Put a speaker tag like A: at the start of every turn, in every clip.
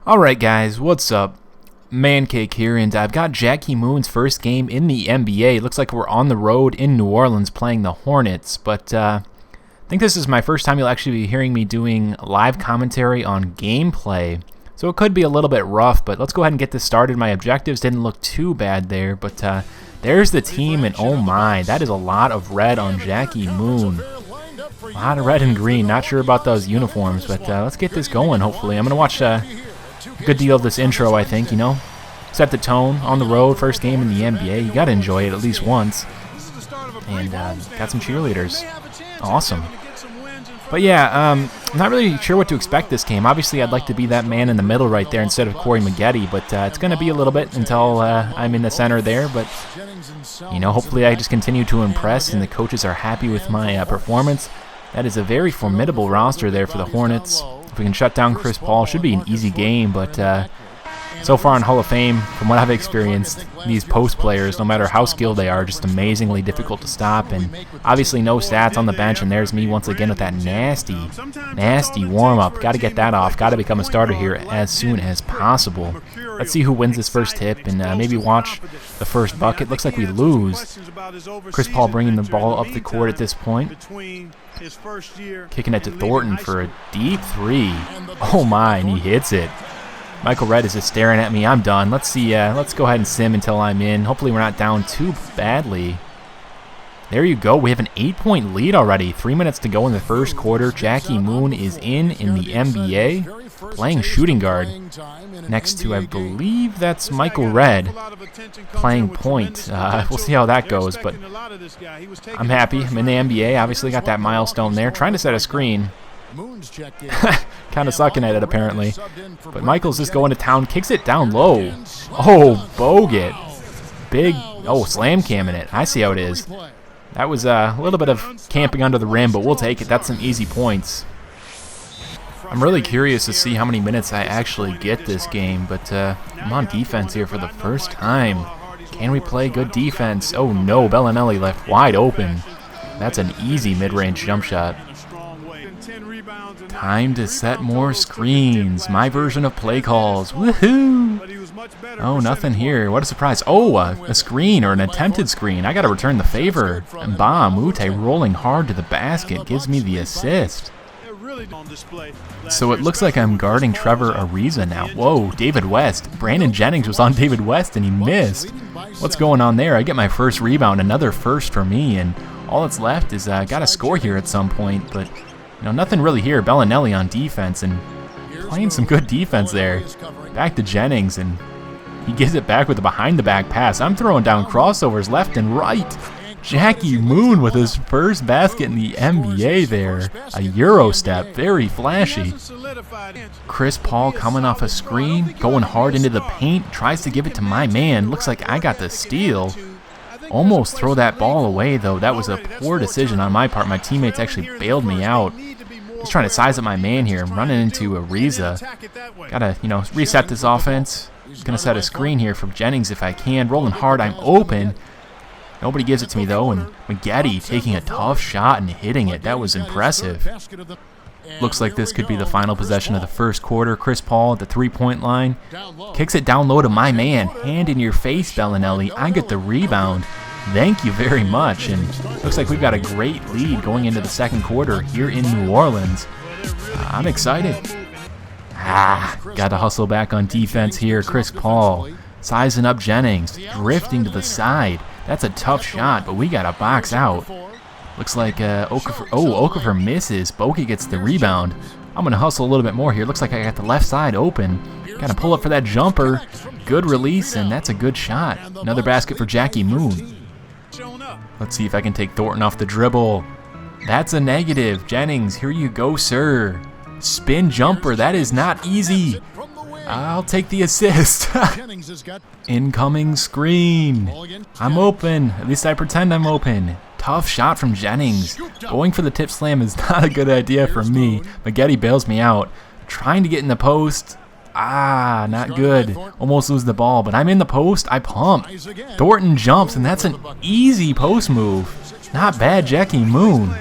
A: Alright guys, what's up? Mancake here, and I've got Jackie Moon's first game in the NBA. Looks like we're on the road in New Orleans playing the Hornets, but I think this is my first time you'll actually be hearing me doing live commentary on gameplay. So it could be a little bit rough, but let's go ahead and get this started. My objectives didn't look too bad there, but there's the team, and oh my, that is a lot of red on Jackie Moon. A lot of red and green. Not sure about those uniforms, but let's get this going, hopefully. I'm going to watch a good deal of this intro, I think, set the tone on the road, first game in the NBA. You got to enjoy it at least once. And got some cheerleaders. Awesome. But yeah, I'm not really sure what to expect this game. Obviously, I'd like to be that man in the middle right there instead of Corey Maggette, but it's going to be a little bit until I'm in the center there. But, hopefully I just continue to impress and the coaches are happy with my performance. That is a very formidable roster there for the Hornets. If we can shut down Chris Paul, should be an easy game, but so far in Hall of Fame, from what I've experienced, these post players, no matter how skilled they are, just amazingly difficult to stop, and obviously no stats on the bench, and there's me once again with that nasty warm-up. Got to get that off, got to become a starter here as soon as possible. Let's see who wins this first tip, and maybe watch the first bucket. Looks like we lose. Chris Paul bringing the ball up the court at this point. Kicking it to Thornton for a deep three. Oh my, and he hits it. Michael Redd is just staring at me. I'm done. Let's see. Let's go ahead and sim until I'm in. Hopefully we're not down too badly. There you go. We have an 8-point lead already. 3 minutes to go in the first quarter. Jackie Moon is in the NBA, playing shooting guard. Next to, I believe that's Michael Redd, playing point. We'll see how that goes, but I'm happy. I'm in the NBA. Obviously got that milestone there. Trying to set a screen. Kind of sucking at it apparently, but Michael's just going to town, kicks it down low. Oh, Bogut, big, slam camming it. I see how it is. That was a little bit of camping under the rim, but we'll take it. That's some easy points. I'm really curious to see how many minutes I actually get this game, but I'm on defense here for the first time. Can we play good defense? Oh no, Bellinelli left wide open. That's an easy mid-range jump shot. Time to set more screens. My version of play calls. Woohoo! Oh, nothing here. What a surprise. Oh, a screen or an attempted screen. I got to return the favor. And Mute rolling hard to the basket gives me the assist. So it looks like I'm guarding Trevor Ariza now. Whoa, David West. Brandon Jennings was on David West and he missed. What's going on there? I get my first rebound, another first for me, and all that's left is got to score here at some point, but nothing really here. Bellinelli on defense and playing some good defense there. Back to Jennings, and he gives it back with a behind-the-back pass. I'm throwing down crossovers left and right. Jackie Moon with his first basket in the NBA there. A Euro step, very flashy. Chris Paul coming off a screen, going hard into the paint, tries to give it to my man. Looks like I got the steal. Almost throw that ball away, though. That was a poor decision on my part. My teammates actually bailed me out. Just trying to size up my man here. I'm running into Ariza. Gotta, reset this offense. Gonna set a screen here from Jennings if I can. Rolling hard, I'm open. Nobody gives it to me, though, and Maggette taking a tough shot and hitting it. That was impressive. Looks like this could be the final possession of the first quarter. Chris Paul at the three-point line. Kicks it down low to my man. Hand in your face, Bellinelli. I get the rebound. Thank you very much. And looks like we've got a great lead going into the second quarter here in New Orleans. I'm excited. Got to hustle back on defense here. Chris Paul sizing up Jennings. Drifting to the side. That's a tough shot, but we got to box out. Looks like Okafor misses. Boki gets the rebound. I'm going to hustle a little bit more here. Looks like I got the left side open. Got to pull up for that jumper. Good release, and that's a good shot. Another basket for Jackie Moon. Let's see if I can take Thornton off the dribble. That's a negative. Jennings, here you go, sir. Spin jumper. That is not easy. I'll take the assist. Incoming screen. I'm open. At least I pretend I'm open. Tough shot from Jennings. Going for the tip slam is not a good idea for me. Maggette bails me out. Trying to get in the post. Not good. Almost lose the ball, but I'm in the post. I pump. Thornton jumps, and that's an easy post move. Not bad, Jackie Moon.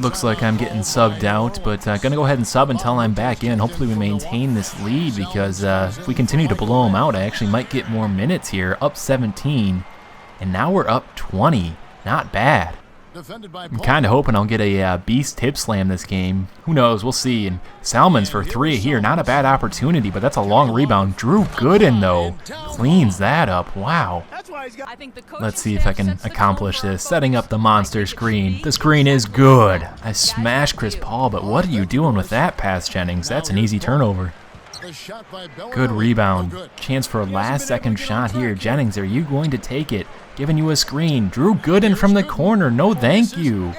A: Looks like I'm getting subbed out, but gonna go ahead and sub until I'm back in. Hopefully we maintain this lead, because if we continue to blow them out, I actually might get more minutes here. Up 17, and now we're up 20. Not bad. I'm kind of hoping I'll get a beast tip slam this game. Who knows? We'll see. And Salmon's for 3 here. Not a bad opportunity, but that's a long rebound. Drew Gooden, though, cleans that up. Wow. Let's see if I can accomplish this. Setting up the monster screen. The screen is good. I smashed Chris Paul, but what are you doing with that pass, Jennings? That's an easy turnover. Good rebound. Chance for a last-second shot here. Jennings, are you going to take it? Giving you a screen. Drew Gooden from the corner. No thank you.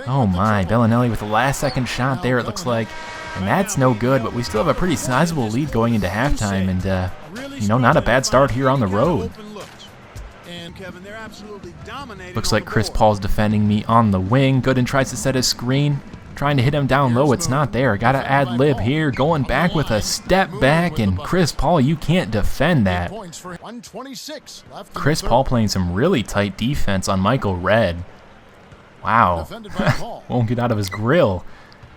A: Oh my. Bellinelli with the last-second shot there, it looks like. And that's no good, but we still have a pretty sizable lead going into halftime. And, you know, not a bad start here on the road. Looks like Chris Paul's defending me on the wing. Gooden tries to set his screen. Trying to hit him down low, it's not there. Gotta ad-lib here, going back with a step back, and Chris Paul, you can't defend that. Chris Paul playing some really tight defense on Michael Redd. Wow. Won't get out of his grill.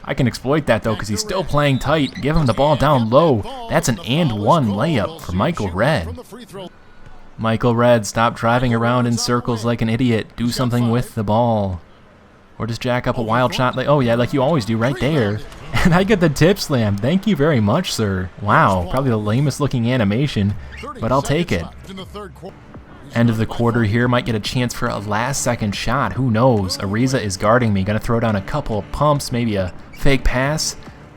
A: I can exploit that, though, because he's still playing tight. Give him the ball down low. That's an and-one layup for Michael Redd. Michael Redd, stop driving around in circles like an idiot. Do something with the ball. Or just jack up a wild shot. Oh, yeah, like you always do right there. And I get the tip slam. Thank you very much, sir. Wow, probably the lamest looking animation, but I'll take it. End of the quarter here. Might get a chance for a last-second shot. Who knows? Ariza is guarding me. Going to throw down a couple of pumps, maybe a fake pass.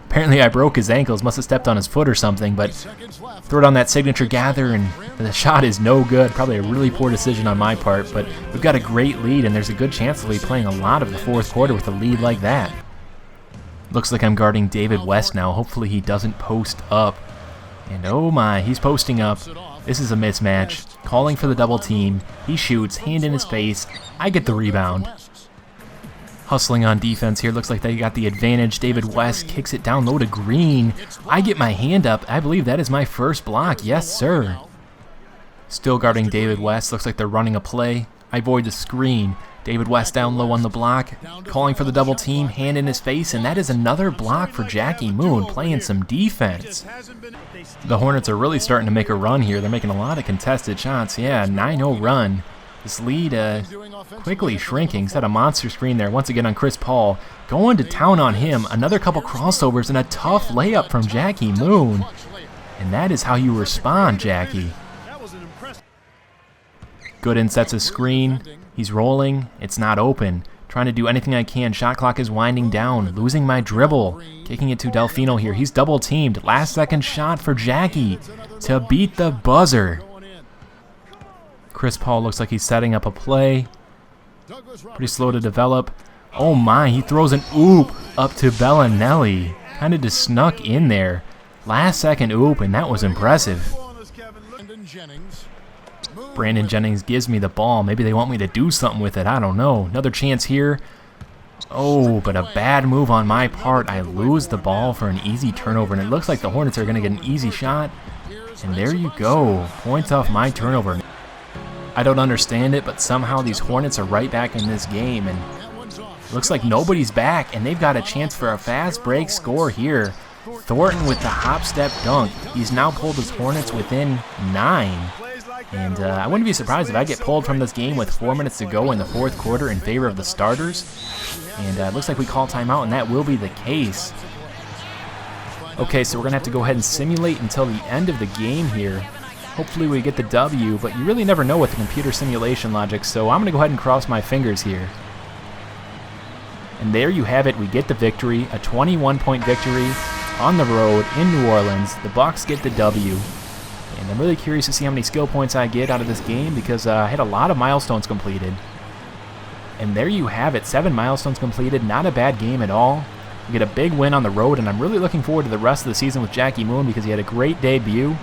A: Apparently I broke his ankles. Must have stepped on his foot or something, but throw down that signature gather, and the shot is no good. Probably a really poor decision on my part, but we've got a great lead, and there's a good chance that we'll be playing a lot of the fourth quarter with a lead like that. Looks like I'm guarding David West now. Hopefully he doesn't post up. And oh my, he's posting up. This is a mismatch. Calling for the double team. He shoots, hand in his face. I get the rebound. Hustling on defense here. Looks like they got the advantage. David West kicks it down low to Green. I get my hand up. I believe that is my first block. Yes, sir. Still guarding David West. Looks like they're running a play. I avoid the screen. David West down low on the block. Calling for the double team. Hand in his face. And that is another block for Jackie Moon, playing some defense. The Hornets are really starting to make a run here. They're making a lot of contested shots. Yeah, 9-0 run. This lead quickly shrinking. Set a monster screen there once again on Chris Paul. Going to town on him. Another couple crossovers and a tough layup from Jackie Moon. And that is how you respond, Jackie. Gooden sets a screen. He's rolling. It's not open. Trying to do anything I can. Shot clock is winding down. Losing my dribble. Kicking it to Delfino here. He's double teamed. Last second shot for Jackie to beat the buzzer. Chris Paul looks like he's setting up a play. Pretty slow to develop. Oh my, he throws an oop up to Bellinelli. Kind of just snuck in there. Last second oop, and that was impressive. Brandon Jennings gives me the ball. Maybe they want me to do something with it. I don't know. Another chance here. Oh, but a bad move on my part. I lose the ball for an easy turnover, and it looks like the Hornets are going to get an easy shot. And there you go. Points off my turnover. I don't understand it, but somehow these Hornets are right back in this game, and it looks like nobody's back, and they've got a chance for a fast break score here. Thornton with the hop-step dunk. He's now pulled his Hornets within 9. And I wouldn't be surprised if I get pulled from this game with 4 minutes to go in the fourth quarter in favor of the starters. And it looks like we call timeout, and that will be the case. Okay, so we're going to have to go ahead and simulate until the end of the game here. Hopefully we get the W, but you really never know with the computer simulation logic, so I'm going to go ahead and cross my fingers here. And there you have it. We get the victory, a 21-point victory on the road in New Orleans. The Bucks get the W. And I'm really curious to see how many skill points I get out of this game, because I had a lot of milestones completed. And there you have it, 7 milestones completed. Not a bad game at all. We get a big win on the road, and I'm really looking forward to the rest of the season with Jackie Moon, because he had a great debut.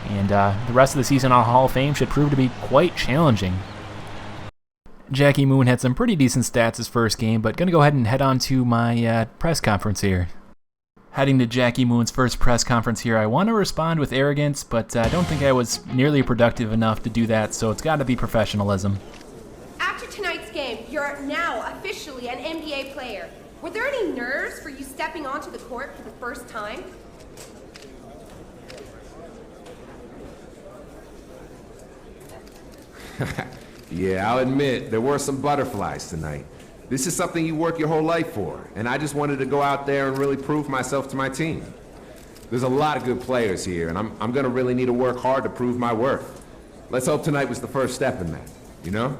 A: And the rest of the season on Hall of Fame should prove to be quite challenging. Jackie Moon had some pretty decent stats his first game, but going to go ahead and head on to my press conference here. Heading to Jackie Moon's first press conference here, I want to respond with arrogance, but I don't think I was nearly productive enough to do that, so it's got to be professionalism.
B: After tonight's game, you're now officially an NBA player. Were there any nerves for you stepping onto the court for the first time?
C: Yeah, I'll admit, there were some butterflies tonight. This is something you work your whole life for, and I just wanted to go out there and really prove myself to my team. There's a lot of good players here, and I'm gonna really need to work hard to prove my worth. Let's hope tonight was the first step in that, you know?